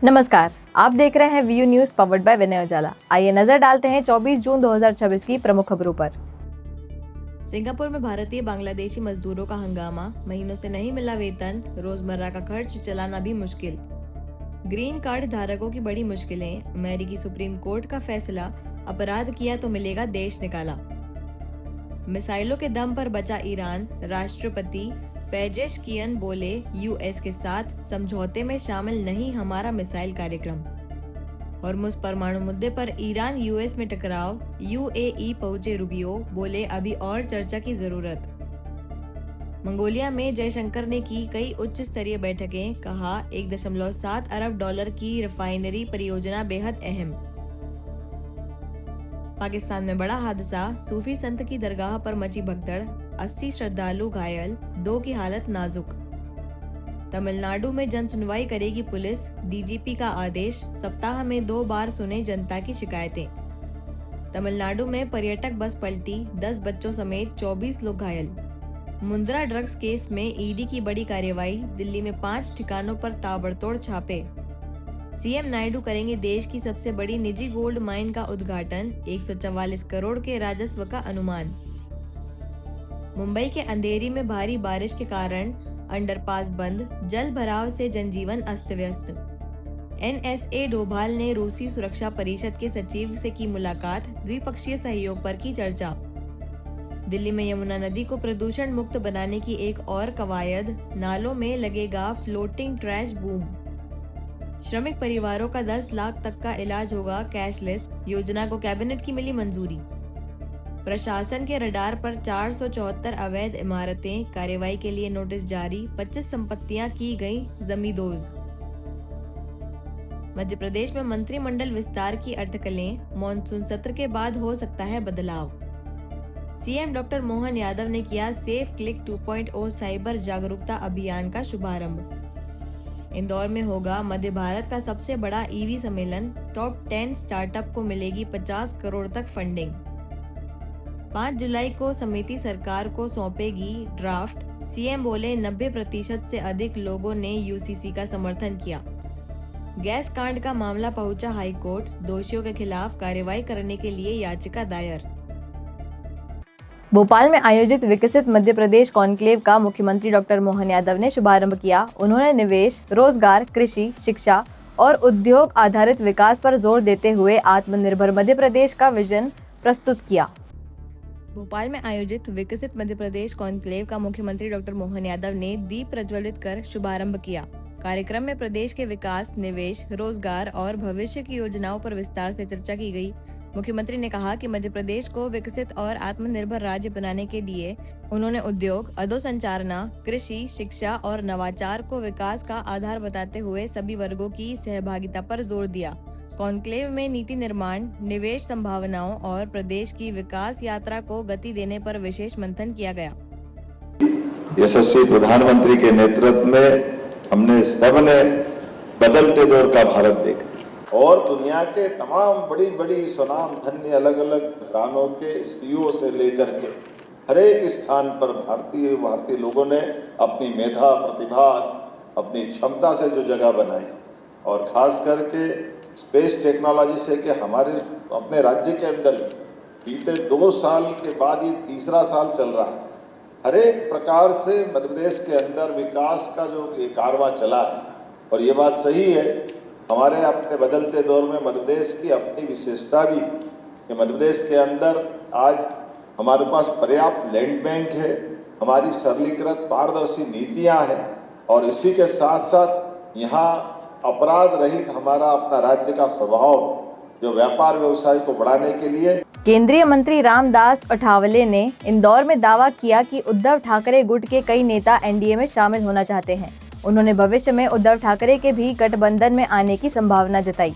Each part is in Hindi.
नमस्कार, आप देख रहे हैं वीयू न्यूज पावर्ड बाय विनय उजाला। आइए नजर डालते हैं 24 जून 2026 की प्रमुख खबरों पर। सिंगापुर में भारतीय बांग्लादेशी मजदूरों का हंगामा, महीनों से नहीं मिला वेतन, रोजमर्रा का खर्च चलाना भी मुश्किल। ग्रीन कार्ड धारकों की बड़ी मुश्किलें, अमेरिकी सुप्रीम कोर्ट का फैसला, अपराध किया तो मिलेगा देश निकाला। मिसाइलों के दम पर बचा ईरान, राष्ट्रपति पेजेशकियन बोले यूएस के साथ समझौते में शामिल नहीं हमारा मिसाइल कार्यक्रम। होर्मुज परमाणु मुद्दे पर ईरान यूएस में टकराव, यूएई पहुंचे रूबियो, बोले अभी और चर्चा की जरूरत। मंगोलिया में जयशंकर ने की कई उच्च स्तरीय बैठकें, कहा 1.7 अरब डॉलर की रिफाइनरी परियोजना बेहद अहम। पाकिस्तान में बड़ा हादसा, सूफी संत की दरगाह पर मची भगदड़, 80 श्रद्धालु घायल, 2 की हालत नाजुक। तमिलनाडु में जन सुनवाई करेगी पुलिस, डीजीपी का आदेश, सप्ताह में 2 बार सुने जनता की शिकायतें। तमिलनाडु में पर्यटक बस पलटी, 10 बच्चों समेत 24 लोग घायल। मुंद्रा ड्रग्स केस में ईडी की बड़ी कार्रवाई, दिल्ली में 5 ठिकानों पर ताबड़तोड़ छापे। सीएम नायडू करेंगे देश की सबसे बड़ी निजी गोल्ड माइन का उद्घाटन, 144 करोड़ के राजस्व का अनुमान। मुंबई के अंधेरी में भारी बारिश के कारण अंडरपास बंद, जल भराव से जनजीवन अस्त व्यस्त। एनएसए डोभाल ने रूसी सुरक्षा परिषद के सचिव से की मुलाकात, द्विपक्षीय सहयोग पर की चर्चा। दिल्ली में यमुना नदी को प्रदूषण मुक्त बनाने की एक और कवायद, नालों में लगेगा फ्लोटिंग ट्रैश बूम। श्रमिक परिवारों का 10 लाख तक का इलाज होगा कैशलेस, योजना को कैबिनेट की मिली मंजूरी। प्रशासन के रडार पर 474 अवैध इमारतें, कार्रवाई के लिए नोटिस जारी, 25 संपत्तियां की गई जमींदोज। मध्य प्रदेश में मंत्रिमंडल विस्तार की अटकलें, मॉनसून सत्र के बाद हो सकता है बदलाव। सीएम डॉक्टर मोहन यादव ने किया सेफ क्लिक 2.0 साइबर जागरूकता अभियान का शुभारंभ। इंदौर में होगा मध्य भारत का सबसे बड़ा ईवी सम्मेलन, टॉप 10 स्टार्टअप को मिलेगी 50 करोड़ तक फंडिंग। 5 जुलाई को समिति सरकार को सौंपेगी ड्राफ्ट, सीएम बोले 90% से अधिक लोगों ने यूसीसी का समर्थन किया। गैस कांड का मामला पहुंचा हाई कोर्ट, दोषियों के खिलाफ कार्रवाई करने के लिए याचिका दायर। भोपाल में आयोजित विकसित मध्य प्रदेश कॉन्क्लेव का मुख्यमंत्री डॉक्टर मोहन यादव ने शुभारंभ किया। उन्होंने निवेश, रोजगार, कृषि, शिक्षा और उद्योग आधारित विकास पर जोर देते हुए आत्मनिर्भर मध्य प्रदेश का विजन प्रस्तुत किया। भोपाल में आयोजित विकसित मध्य प्रदेश कॉन्क्लेव का मुख्यमंत्री डॉक्टर मोहन यादव ने दीप प्रज्वलित कर शुभारंभ किया। कार्यक्रम में प्रदेश के विकास, निवेश, रोजगार और भविष्य की योजनाओं पर विस्तार से चर्चा की गई। मुख्यमंत्री ने कहा कि मध्य प्रदेश को विकसित और आत्मनिर्भर राज्य बनाने के लिए उन्होंने उद्योग, अधोसंचारना, कृषि, शिक्षा और नवाचार को विकास का आधार बताते हुए सभी वर्गों की सहभागिता पर जोर दिया। कॉन्क्लेव में नीति निर्माण, निवेश संभावनाओं और प्रदेश की विकास यात्रा को गति देने पर विशेष मंथन किया गया। यशस्वी प्रधानमंत्री के नेतृत्व में हमने सबने बदलते दौर का भारत देखा और दुनिया के तमाम बड़ी बड़ी स्वनाम धन्य अलग अलग घरानों के सीईओ से लेकर के हर एक स्थान पर भारतीय लोगों ने अपनी मेधा, प्रतिभा, अपनी क्षमता से जो जगह बनाई और खास करके स्पेस टेक्नोलॉजी से कि हमारे अपने राज्य के अंदर बीते 2 साल के बाद ये तीसरा साल चल रहा है। हर एक प्रकार से मध्य प्रदेश के अंदर विकास का जो ये कारवां चला है और ये बात सही है, हमारे अपने बदलते दौर में मध्य प्रदेश की अपनी विशेषता भी कि मध्य प्रदेश के अंदर आज हमारे पास पर्याप्त लैंड बैंक है, हमारी सरलीकृत पारदर्शी नीतियाँ हैं और इसी के साथ साथ यहाँ अपराध रहित हमारा अपना राज्य का स्वभाव जो व्यापार व्यवसाय को बढ़ाने के लिए। केंद्रीय मंत्री रामदास अठावले ने इंदौर में दावा किया कि उद्धव ठाकरे गुट के कई नेता एनडीए में शामिल होना चाहते हैं। उन्होंने भविष्य में उद्धव ठाकरे के भी गठबंधन में आने की संभावना जताई।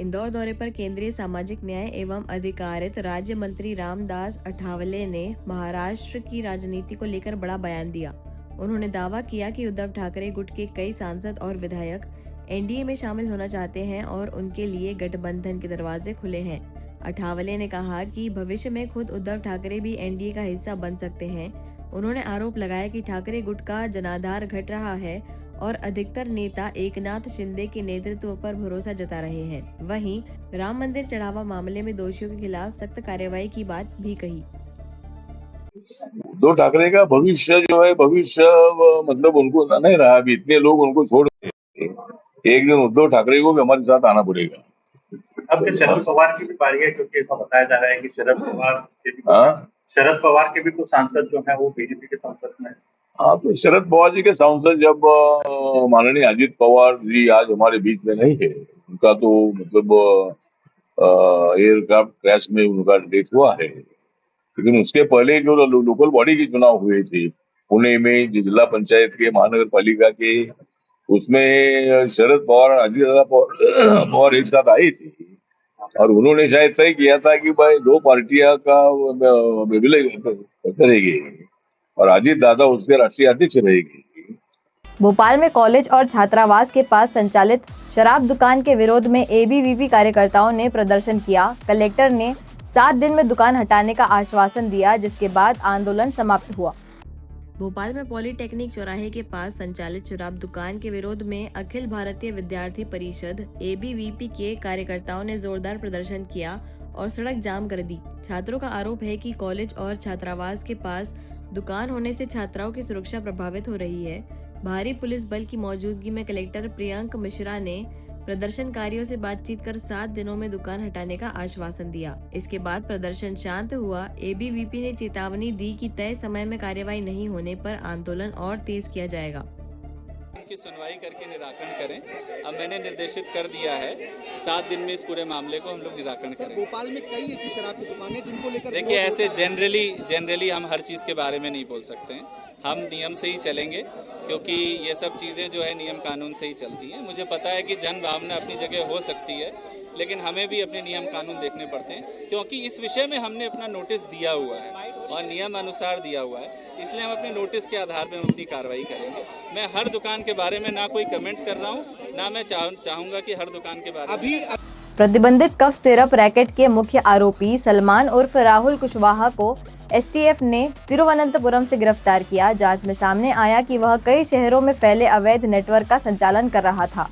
इंदौर दौरे पर केंद्रीय सामाजिक न्याय एवं अधिकारिता राज्य मंत्री रामदास अठावले ने महाराष्ट्र की राजनीति को लेकर बड़ा बयान दिया। उन्होंने दावा किया कि उद्धव ठाकरे गुट के कई सांसद और विधायक एनडीए में शामिल होना चाहते हैं और उनके लिए गठबंधन के दरवाजे खुले हैं। अठावले ने कहा कि भविष्य में खुद उद्धव ठाकरे भी एनडीए का हिस्सा बन सकते हैं। उन्होंने आरोप लगाया कि ठाकरे गुट का जनाधार घट रहा है और अधिकतर नेता एकनाथ शिंदे के नेतृत्व पर भरोसा जता रहे हैं। वहीं राम मंदिर चढ़ावा मामले में दोषियों के खिलाफ सख्त कार्रवाई की बात भी कही। उद्धव ठाकरे का भविष्य जो है मतलब उनको नहीं रहा, अभी इतने लोग उनको छोड़ गए। एक दिन उद्धव ठाकरे को भी हमारे साथ आना पड़ेगा। अब शरद पवार की भी पारी है, क्योंकि ऐसा बताया जा रहा है कि शरद पवार के भी तो सांसद जो है वो बीजेपी के संपर्क में। हाँ, तो शरद पवार जी के सांसद जब माननीय अजित पवार जी आज हमारे बीच में नहीं है, उनका तो मतलब एयरक्राफ्ट क्रैश में उनका डेथ हुआ है, लेकिन उसके पहले जो लोकल बॉडी के चुनाव हुए थे पुणे में, जिला पंचायत के, महानगर पालिका के, उसमें शरद पवार और अजित पवार एक साथ आए थे और उन्होंने शायद तय किया था कि भाई दो पार्टियां का विलय करेगी और अजित दादा उसके राष्ट्रीय अध्यक्ष रहेगी। भोपाल में कॉलेज और छात्रावास के पास संचालित शराब दुकान के विरोध में एबीवीपी कार्यकर्ताओं ने प्रदर्शन किया। कलेक्टर ने 7 दिन में दुकान हटाने का आश्वासन दिया, जिसके बाद आंदोलन समाप्त हुआ। भोपाल में पॉलिटेक्निक चौराहे के पास संचालित शराब दुकान के विरोध में अखिल भारतीय विद्यार्थी परिषद एबीवीपी के कार्यकर्ताओं ने जोरदार प्रदर्शन किया और सड़क जाम कर दी। छात्रों का आरोप है कि कॉलेज और छात्रावास के पास दुकान होने से छात्राओं की सुरक्षा प्रभावित हो रही है। भारी पुलिस बल की मौजूदगी में कलेक्टर प्रियंक मिश्रा ने प्रदर्शनकारियों से बातचीत कर 7 दिनों में दुकान हटाने का आश्वासन दिया। इसके बाद प्रदर्शन शांत हुआ। एबीवीपी ने चेतावनी दी कि तय समय में कार्यवाही नहीं होने पर आंदोलन और तेज किया जाएगा। की सुनवाई करके निराकरण करें। अब मैंने निर्देशित कर दिया है 7 दिन में इस पूरे मामले को हम लोग निराकरण करें। भोपाल में कई ऐसी शराब की दुकानें जिनको लेकर देखिए, ऐसे जनरली हम हर चीज़ के बारे में नहीं बोल सकते हैं। हम नियम से ही चलेंगे, क्योंकि ये सब चीज़ें जो है नियम कानून से ही चलती हैं। मुझे पता है कि जन भावना अपनी जगह हो सकती है, लेकिन हमें भी अपने नियम कानून देखने पड़ते हैं, क्योंकि इस विषय में हमने अपना नोटिस दिया हुआ है और नियम अनुसार दिया हुआ है, इसलिए हम अपने नोटिस के आधार पर अपनी कार्रवाई करेंगे। मैं हर दुकान के बारे में ना कोई कमेंट कर रहा हूँ, ना मैं चाहूँगा कि हर दुकान के बारे में। प्रतिबंधित कफ सिरप रैकेट के मुख्य आरोपी सलमान उर्फ राहुल कुशवाहा को एसटीएफ ने तिरुवनंतपुरम से गिरफ्तार किया। जांच में सामने आया कि वह कई शहरों में फैले अवैध नेटवर्क का संचालन कर रहा था।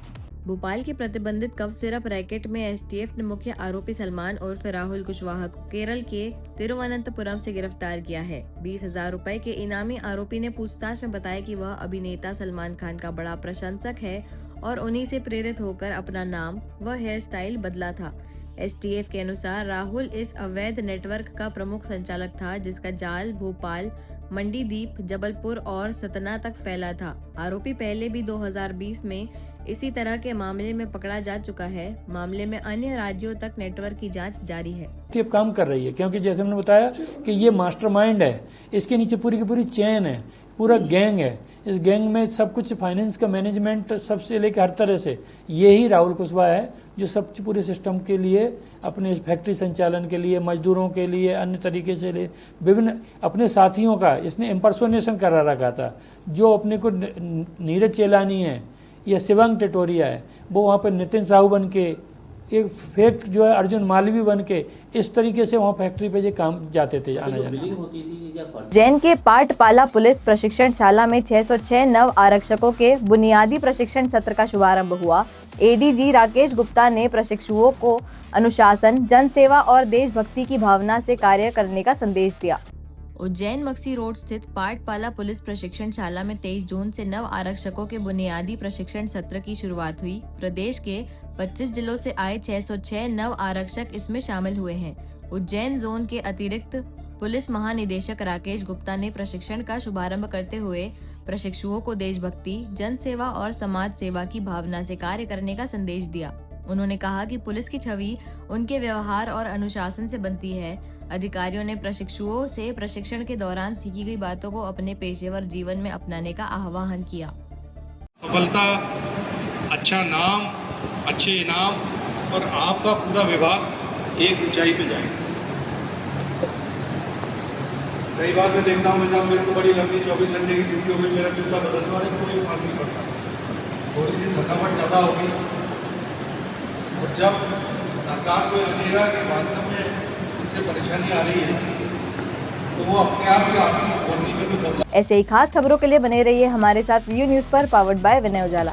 भोपाल के प्रतिबंधित कफ सिरप रैकेट में एसटीएफ ने मुख्य आरोपी सलमान उर्फ राहुल कुशवाहा को केरल के तिरुवनंतपुरम से गिरफ्तार किया है। 20,000 रुपए के इनामी आरोपी ने पूछताछ में बताया कि वह अभिनेता सलमान खान का बड़ा प्रशंसक है और उन्हीं से प्रेरित होकर अपना नाम व हेयर स्टाइल बदला था। एसटीएफ के अनुसार राहुल इस अवैध नेटवर्क का प्रमुख संचालक था, जिसका जाल भोपाल, मंडीदीप, जबलपुर और सतना तक फैला था। आरोपी पहले भी 2020 में इसी तरह के मामले में पकड़ा जा चुका है। मामले में अन्य राज्यों तक नेटवर्क की जांच जारी है। ये काम कर रही है, क्योंकि जैसे हमने बताया कि ये मास्टरमाइंड है, इसके नीचे पूरी की पूरी चेन है, पूरा गैंग है। इस गैंग में सब कुछ फाइनेंस का मैनेजमेंट सबसे लेकर हर तरह से यही राहुल कुशवाहा है, जो सब पूरे सिस्टम के लिए, अपने फैक्ट्री संचालन के लिए, मजदूरों के लिए, अन्य तरीके से ले विभिन्न अपने साथियों का इसने इम्पर्सोनेशन करा रखा था। जो अपने को नीरज चेलानी है या शिवंग टेटोरिया है, वो वहाँ पर नितिन साहू बन के, एक फेक जो है अर्जुन मालवी बन के, इस तरीके से वहाँ फैक्ट्री पे जो काम जाते थे आने जाने। जैन के पाटपाला पुलिस प्रशिक्षण शाला में 606 नव आरक्षकों के बुनियादी प्रशिक्षण सत्र का शुभारंभ हुआ। एडीजी राकेश गुप्ता ने प्रशिक्षुओं को अनुशासन, जनसेवा और देशभक्ति की भावना से कार्य करने का संदेश दिया। उज्जैन मक्सी रोड स्थित पाटपाला पुलिस प्रशिक्षण शाला में 23 जून से नव आरक्षकों के बुनियादी प्रशिक्षण सत्र की शुरुआत हुई। प्रदेश के 25 जिलों से आए 606 नव आरक्षक इसमें शामिल हुए हैं। उज्जैन जोन के अतिरिक्त पुलिस महानिदेशक राकेश गुप्ता ने प्रशिक्षण का शुभारंभ करते हुए प्रशिक्षुओं को देशभक्ति, जनसेवा और समाज सेवा की भावना से कार्य करने का संदेश दिया। उन्होंने कहा कि पुलिस की छवि उनके व्यवहार और अनुशासन से बनती है। अधिकारियों ने प्रशिक्षुओं से प्रशिक्षण के दौरान सीखी गई बातों को अपने पेशेवर जीवन में अपनाने का आह्वान किया। सफलता, अच्छा नाम, अच्छे इनाम और आपका पूरा विभाग एक ऊंचाई पे जाएगा। कई बार मैं देखता हूँ जब मेरे को बड़ी लंबी 24 घंटे की ड्यूटी हो गई, मेरा जूता बदलना है, कोई फर्क नहीं पड़ता। थोड़ी सी थकावट ज़्यादा होगी और जब सरकार को लगेगा कि वास्तव में इससे परेशानी आ रही है, तो वो अपने आप ही आपकी वर्दी में भी बदलाव। ऐसे ही खास खबरों के लिए बने रहिए हमारे साथ व्यू न्यूज़ पर, पावर्ड बाय विनय उजाला।